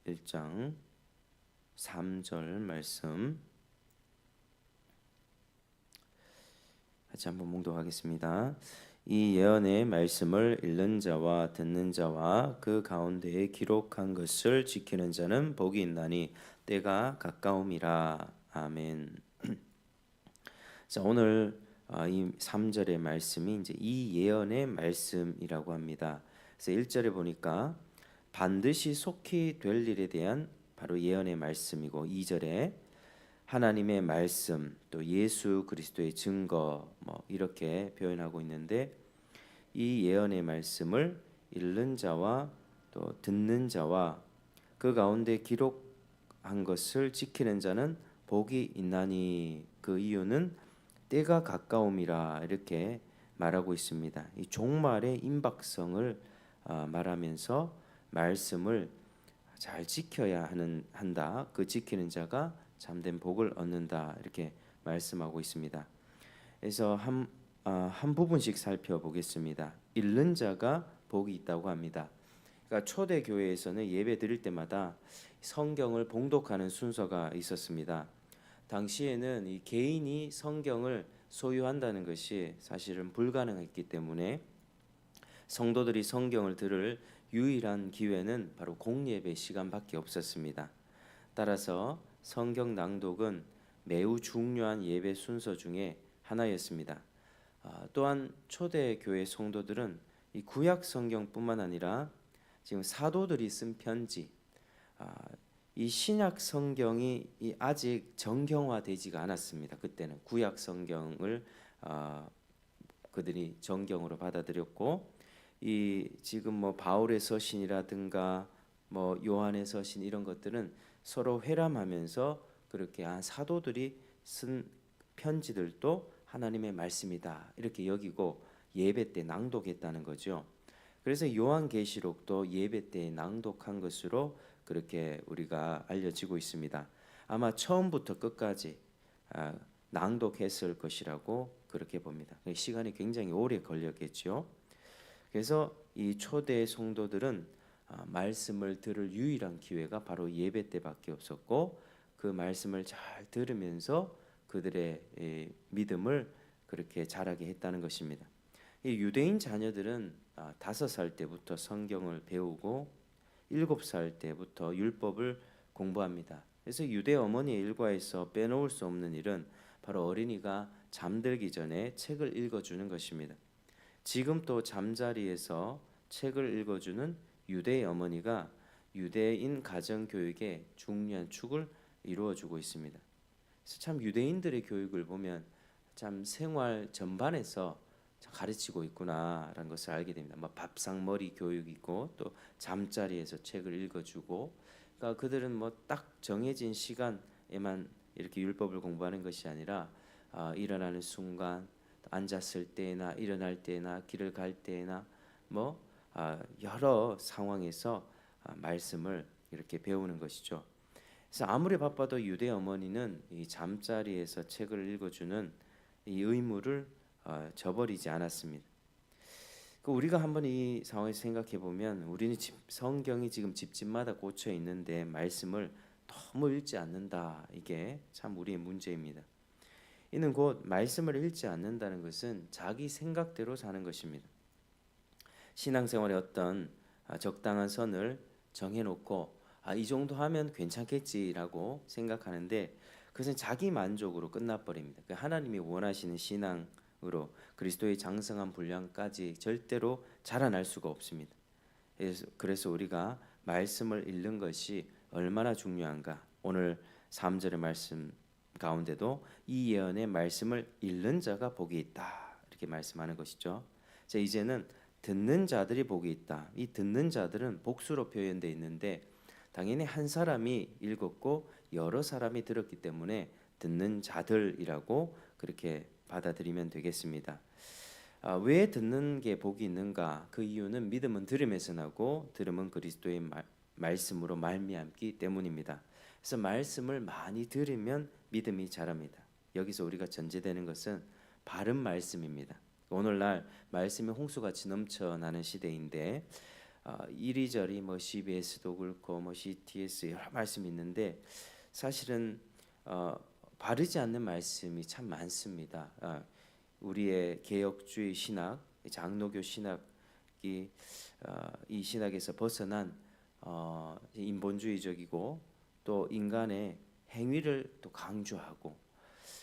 1장 3절 말씀 같이 한번 봉독하겠습니다. 이 예언의 말씀을 읽는 자와 듣는 자와 그 가운데에 기록한 것을 지키는 자는 복이 있나니 때가 가까움이라. 아멘. 자, 오늘 이 3절의 말씀이 이제 이 예언의 말씀이라고 합니다. 그래서 1절에 보니까 반드시 속히 될 일에 대한 바로 예언의 말씀이고, 2절에 하나님의 말씀, 또 예수 그리스도의 증거, 이렇게 표현하고 있는데, 이 예언의 말씀을 읽는 자와 또 듣는 자와 그 가운데 기록한 것을 지키는 자는 복이 있나니, 그 이유는 때가 가까움이라 이렇게 말하고 있습니다. 이 종말의 임박성을 말하면서 말씀을 잘 지켜야 한다. 그 지키는 자가 참된 복을 얻는다. 이렇게 말씀하고 있습니다. 그래서 한 부분씩 살펴보겠습니다. 읽는 자가 복이 있다고 합니다. 그러니까 초대 교회에서는 예배 드릴 때마다 성경을 봉독하는 순서가 있었습니다. 당시에는 이 개인이 성경을 소유한다는 것이 사실은 불가능했기 때문에 성도들이 성경을 들을 유일한 기회는 바로 공예배 시간밖에 없었습니다. 따라서 성경 낭독은 매우 중요한 예배 순서 중에 하나였습니다. 또한 초대 교회 성도들은 이 구약 성경뿐만 아니라 지금 사도들이 쓴 편지, 이 신약 성경이 아직 정경화되지가 않았습니다. 그때는 구약 성경을 그들이 정경으로 받아들였고, 이 지금 바울의 서신이라든가 요한의 서신 이런 것들은 서로 회람하면서 그렇게 사도들이 쓴 편지들도 하나님의 말씀이다 이렇게 여기고 예배 때 낭독했다는 거죠. 그래서 요한계시록도 예배 때 낭독한 것으로 그렇게 우리가 알려지고 있습니다. 아마 처음부터 끝까지 낭독했을 것이라고 그렇게 봅니다. 시간이 굉장히 오래 걸렸겠죠. 그래서 이 초대 성도들은 말씀을 들을 유일한 기회가 바로 예배 때밖에 없었고, 그 말씀을 잘 들으면서 그들의 믿음을 그렇게 자라게 했다는 것입니다. 이 유대인 자녀들은 5살 때부터 성경을 배우고 7살 때부터 율법을 공부합니다. 그래서 유대 어머니의 일과에서 빼놓을 수 없는 일은 바로 어린이가 잠들기 전에 책을 읽어주는 것입니다. 지금 또 잠자리에서 책을 읽어주는 유대의 어머니가 유대인 가정교육의 중요한 축을 이루어주고 있습니다. 그래서 참 유대인들의 교육을 보면 참 생활 전반에서 가르치고 있구나라는 것을 알게 됩니다. 밥상머리 교육이고 또 잠자리에서 책을 읽어주고, 그러니까 그들은 딱 정해진 시간에만 이렇게 율법을 공부하는 것이 아니라 일어나는 순간, 앉았을 때나 일어날 때나 길을 갈 때나 여러 상황에서 말씀을 이렇게 배우는 것이죠. 그래서 아무리 바빠도 유대 어머니는 이 잠자리에서 책을 읽어주는 이 의무를 저버리지 않았습니다. 우리가 한번 이 상황에서 생각해 보면, 우리는 성경이 지금 집집마다 꽂혀 있는데 말씀을 너무 읽지 않는다. 이게 참 우리의 문제입니다. 이는 곧 말씀을 읽지 않는다는 것은 자기 생각대로 사는 것입니다. 신앙생활에 어떤 적당한 선을 정해놓고 이 정도 하면 괜찮겠지라고 생각하는데, 그것은 자기 만족으로 끝나버립니다. 하나님이 원하시는 신앙으로 그리스도의 장성한 분량까지 절대로 자라날 수가 없습니다. 그래서 우리가 말씀을 읽는 것이 얼마나 중요한가. 오늘 3절의 말씀 가운데도 이 예언의 말씀을 읽는 자가 복이 있다 이렇게 말씀하는 것이죠. 자, 이제는 듣는 자들이 복이 있다. 이 듣는 자들은 복수로 표현되어 있는데, 당연히 한 사람이 읽었고 여러 사람이 들었기 때문에 듣는 자들이라고 그렇게 받아들이면 되겠습니다. 왜 듣는 게 복이 있는가? 그 이유는 믿음은 들음에서 나고 들음은 그리스도의 말씀으로 말미암기 때문입니다. 그래서 말씀을 많이 들으면 믿음이 자랍니다. 여기서 우리가 전제되는 것은 바른 말씀입니다. 오늘날 말씀이 홍수같이 넘쳐나는 시대인데, 이리저리 뭐 CBS도 그렇고 뭐 CTS 여러 말씀이 있는데 사실은 바르지 않는 말씀이 참 많습니다. 우리의 개혁주의 신학, 장로교 신학이 이 신학에서 벗어난 인본주의적이고 또 인간의 행위를 또 강조하고,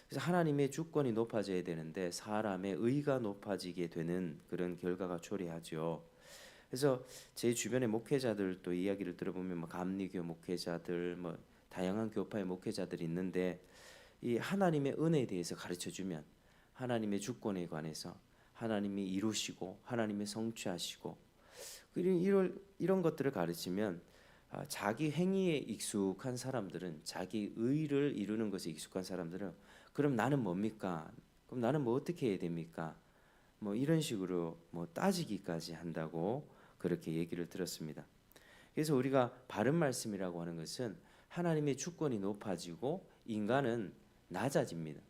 그래서 하나님의 주권이 높아져야 되는데 사람의 의가 높아지게 되는 그런 결과가 초래하죠. 그래서 제 주변의 목회자들도 이야기를 들어보면 뭐 감리교 목회자들, 뭐 다양한 교파의 목회자들이 있는데 이 하나님의 은혜에 대해서 가르쳐 주면 하나님의 주권에 관해서 하나님이 이루시고 하나님이 성취하시고 이런 것들을 가르치면 자기 행위에 익숙한 사람들은, 자기 의를 이루는 것에 익숙한 사람들은 그럼 나는 뭡니까? 그럼 나는 뭐 어떻게 해야 됩니까? 뭐 이런 식으로 뭐 따지기까지 한다고 그렇게 얘기를 들었습니다. 그래서 우리가 바른 말씀이라고 하는 것은 하나님의 주권이 높아지고 인간은 낮아집니다.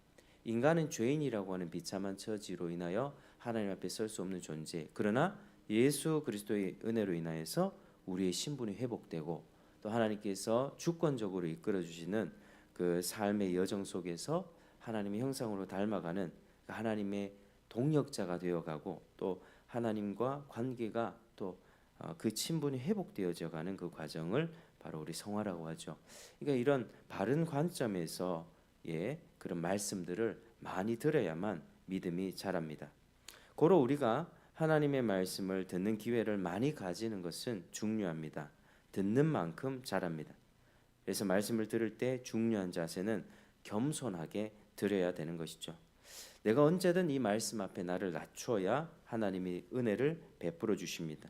인간은 죄인이라고 하는 비참한 처지로 인하여 하나님 앞에 설 수 없는 존재. 그러나 예수 그리스도의 은혜로 인하여서 우리의 신분이 회복되고 또 하나님께서 주권적으로 이끌어 주시는 그 삶의 여정 속에서 하나님의 형상으로 닮아가는 하나님의 동역자가 되어가고 또 하나님과 관계가 또 그 친분이 회복되어져 가는 그 과정을 바로 우리 성화라고 하죠. 그러니까 이런 바른 관점에서 그런 말씀들을 많이 들어야만 믿음이 자랍니다. 고로 우리가 하나님의 말씀을 듣는 기회를 많이 가지는 것은 중요합니다. 듣는 만큼 자랍니다. 그래서 말씀을 들을 때 중요한 자세는 겸손하게 들어야 되는 것이죠. 내가 언제든 이 말씀 앞에 나를 낮춰야 하나님이 은혜를 베풀어 주십니다.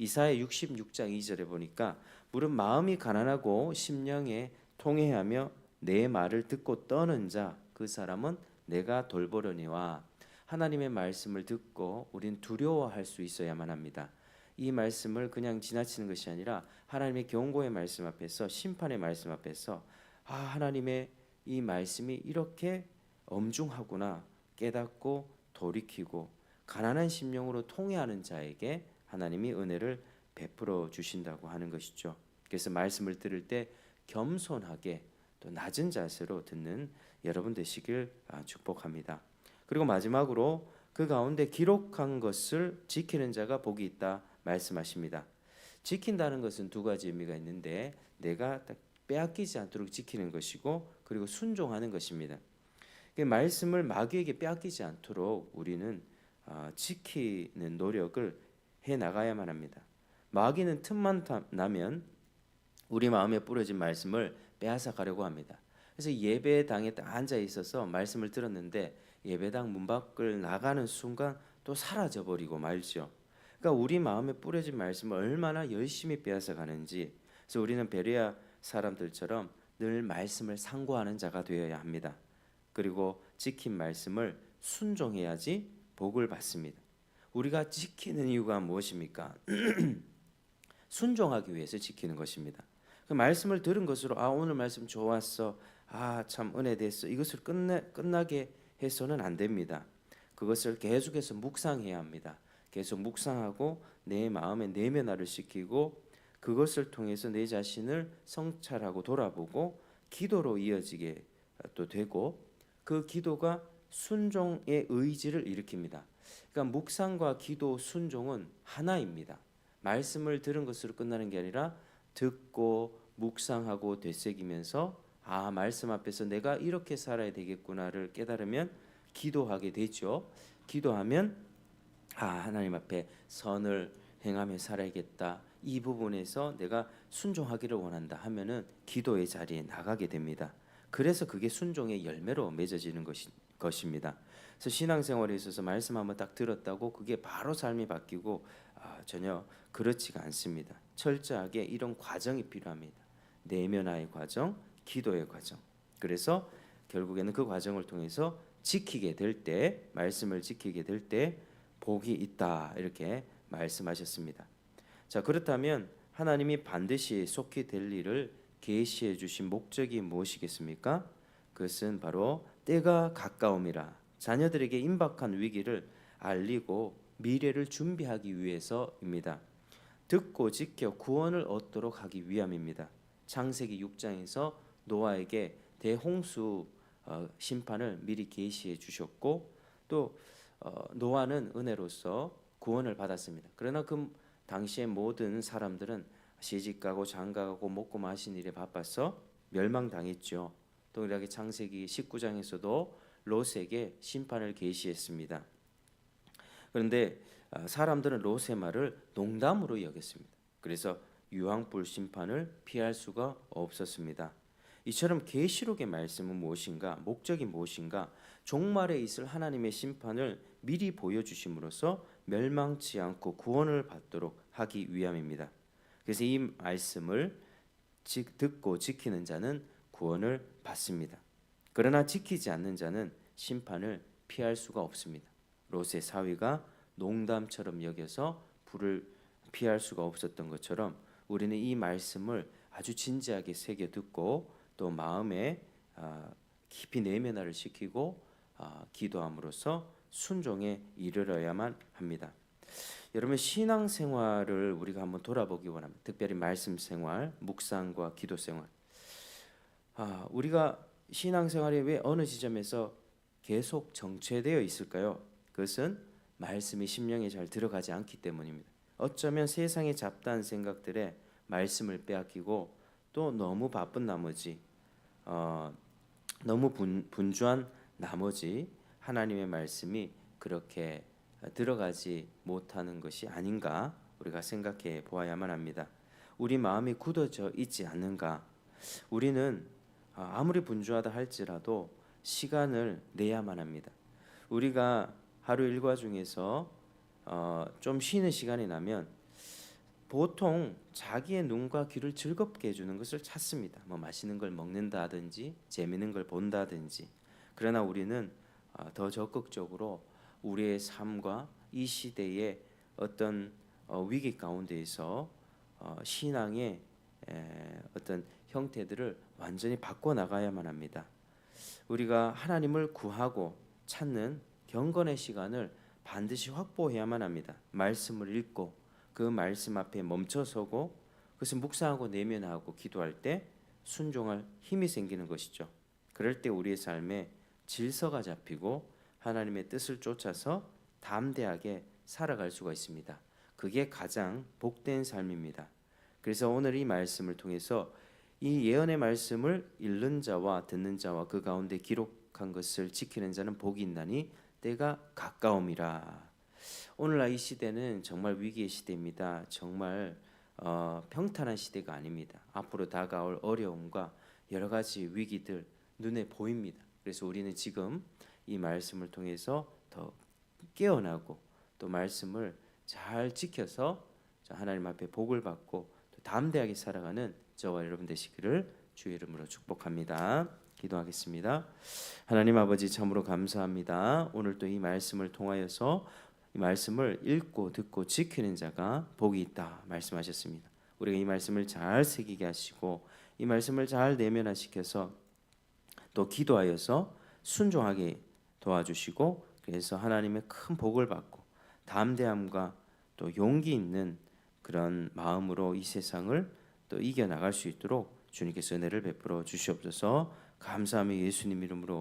이사야 66장 2절에 보니까 무릇 마음이 가난하고 심령에 통회하며 내 말을 듣고 떠는 자 그 사람은 내가 돌보려니와. 하나님의 말씀을 듣고 우린 두려워할 수 있어야만 합니다. 이 말씀을 그냥 지나치는 것이 아니라 하나님의 경고의 말씀 앞에서, 심판의 말씀 앞에서 하나님의 이 말씀이 이렇게 엄중하구나 깨닫고 돌이키고 가난한 심령으로 통회하는 자에게 하나님이 은혜를 베풀어 주신다고 하는 것이죠. 그래서 말씀을 들을 때 겸손하게 또 낮은 자세로 듣는 여러분 되시길 축복합니다. 그리고 마지막으로 그 가운데 기록한 것을 지키는 자가 복이 있다 말씀하십니다. 지킨다는 것은 두 가지 의미가 있는데 내가 빼앗기지 않도록 지키는 것이고 그리고 순종하는 것입니다. 말씀을 마귀에게 빼앗기지 않도록 우리는 지키는 노력을 해 나가야만 합니다. 마귀는 틈만 나면 우리 마음에 뿌려진 말씀을 빼앗아 가려고 합니다. 그래서 예배당에 딱 앉아 있어서 말씀을 들었는데 예배당 문 밖을 나가는 순간 또 사라져 버리고 말죠. 그러니까 우리 마음에 뿌려진 말씀을 얼마나 열심히 빼앗아 가는지. 그래서 우리는 베레아 사람들처럼 늘 말씀을 상고하는 자가 되어야 합니다. 그리고 지킨 말씀을 순종해야지 복을 받습니다. 우리가 지키는 이유가 무엇입니까? 순종하기 위해서 지키는 것입니다. 그 말씀을 들은 것으로 오늘 말씀 좋았어, 참 은혜 됐어, 이것을 끝나게 해서는 안 됩니다. 그것을 계속해서 묵상해야 합니다. 계속 묵상하고 내 마음에 내면화를 시키고 그것을 통해서 내 자신을 성찰하고 돌아보고 기도로 이어지게 또 되고 그 기도가 순종의 의지를 일으킵니다. 그러니까 묵상과 기도, 순종은 하나입니다. 말씀을 들은 것으로 끝나는 게 아니라 듣고 묵상하고 되새기면서 말씀 앞에서 내가 이렇게 살아야 되겠구나를 깨달으면 기도하게 되죠. 기도하면 하나님 앞에 선을 행하며 살아야겠다, 이 부분에서 내가 순종하기를 원한다 하면은 기도의 자리에 나가게 됩니다. 그래서 그게 순종의 열매로 맺어지는 것입니다. 그래서 신앙생활에 있어서 말씀 한번 딱 들었다고 그게 바로 삶이 바뀌고 전혀 그렇지가 않습니다. 철저하게 이런 과정이 필요합니다. 내면화의 과정, 기도의 과정. 그래서 결국에는 그 과정을 통해서 지키게 될 때, 말씀을 지키게 될 때 복이 있다 이렇게 말씀하셨습니다. 자, 그렇다면 하나님이 반드시 속히 될 일을 계시해 주신 목적이 무엇이겠습니까? 그것은 바로 때가 가까움이라 자녀들에게 임박한 위기를 알리고 미래를 준비하기 위해서입니다. 듣고 지켜 구원을 얻도록 하기 위함입니다. 창세기 6장에서 노아에게 대홍수 심판을 미리 계시해 주셨고 또 노아는 은혜로서 구원을 받았습니다. 그러나 그 당시의 모든 사람들은 시집가고 장가가고 먹고 마신 일에 바빠서 멸망당했죠. 동일하게 창세기 19장에서도 롯에게 심판을 계시했습니다. 그런데 사람들은 롯의 말을 농담으로 여겼습니다. 그래서 유황불 심판을 피할 수가 없었습니다. 이처럼 계시록의 말씀은 무엇인가? 목적이 무엇인가? 종말에 있을 하나님의 심판을 미리 보여주심으로써 멸망치 않고 구원을 받도록 하기 위함입니다. 그래서 이 말씀을 듣고 지키는 자는 구원을 받습니다. 그러나 지키지 않는 자는 심판을 피할 수가 없습니다. 롯의 사위가 농담처럼 여겨서 불을 피할 수가 없었던 것처럼 우리는 이 말씀을 아주 진지하게 새겨 듣고 또 마음에 깊이 내면화를 시키고 기도함으로써 순종에 이르러야만 합니다. 여러분 신앙생활을 우리가 한번 돌아보기 원합니다. 특별히 말씀 생활, 묵상과 기도 생활. 우리가 신앙생활이 왜 어느 지점에서 계속 정체되어 있을까요? 그것은 말씀이 심령에 잘 들어가지 않기 때문입니다. 어쩌면 세상의 잡다한 생각들에 말씀을 빼앗기고 또 너무 바쁜 나머지 너무 분주한 나머지 하나님의 말씀이 그렇게 들어가지 못하는 것이 아닌가 우리가 생각해 보아야만 합니다. 우리 마음이 굳어져 있지 않는가? 우리는 아무리 분주하다 할지라도 시간을 내야만 합니다. 우리가 하루 일과 중에서 좀 쉬는 시간이 나면 보통 자기의 눈과 귀를 즐겁게 해주는 것을 찾습니다. 뭐 맛있는 걸 먹는다든지 재미있는 걸 본다든지. 그러나 우리는 더 적극적으로 우리의 삶과 이 시대의 어떤 위기 가운데에서 신앙의 어떤 형태들을 완전히 바꿔 나가야만 합니다. 우리가 하나님을 구하고 찾는 경건의 시간을 반드시 확보해야만 합니다. 말씀을 읽고 그 말씀 앞에 멈춰서고 그것을 묵상하고 내면하고 기도할 때 순종할 힘이 생기는 것이죠. 그럴 때 우리의 삶에 질서가 잡히고 하나님의 뜻을 쫓아서 담대하게 살아갈 수가 있습니다. 그게 가장 복된 삶입니다. 그래서 오늘 이 말씀을 통해서 이 예언의 말씀을 읽는 자와 듣는 자와 그 가운데 기록한 것을 지키는 자는 복이 있나니 때가 가까움이라. 오늘날 이 시대는 정말 위기의 시대입니다. 정말 평탄한 시대가 아닙니다. 앞으로 다가올 어려움과 여러 가지 위기들 눈에 보입니다. 그래서 우리는 지금 이 말씀을 통해서 더 깨어나고 또 말씀을 잘 지켜서 하나님 앞에 복을 받고 또 담대하게 살아가는 저와 여러분 되시기를 주의 이름으로 축복합니다. 기도하겠습니다. 하나님 아버지 참으로 감사합니다. 오늘 또 이 말씀을 통하여서 이 말씀을 읽고 듣고 지키는 자가 복이 있다 말씀하셨습니다. 우리가 이 말씀을 잘 새기게 하시고 이 말씀을 잘 내면화시켜서 또 기도하여서 순종하게 도와주시고 그래서 하나님의 큰 복을 받고 담대함과 또 용기 있는 그런 마음으로 이 세상을 또 이겨나갈 수 있도록 주님께서 은혜를 베풀어 주시옵소서. 감사하며 예수님 이름으로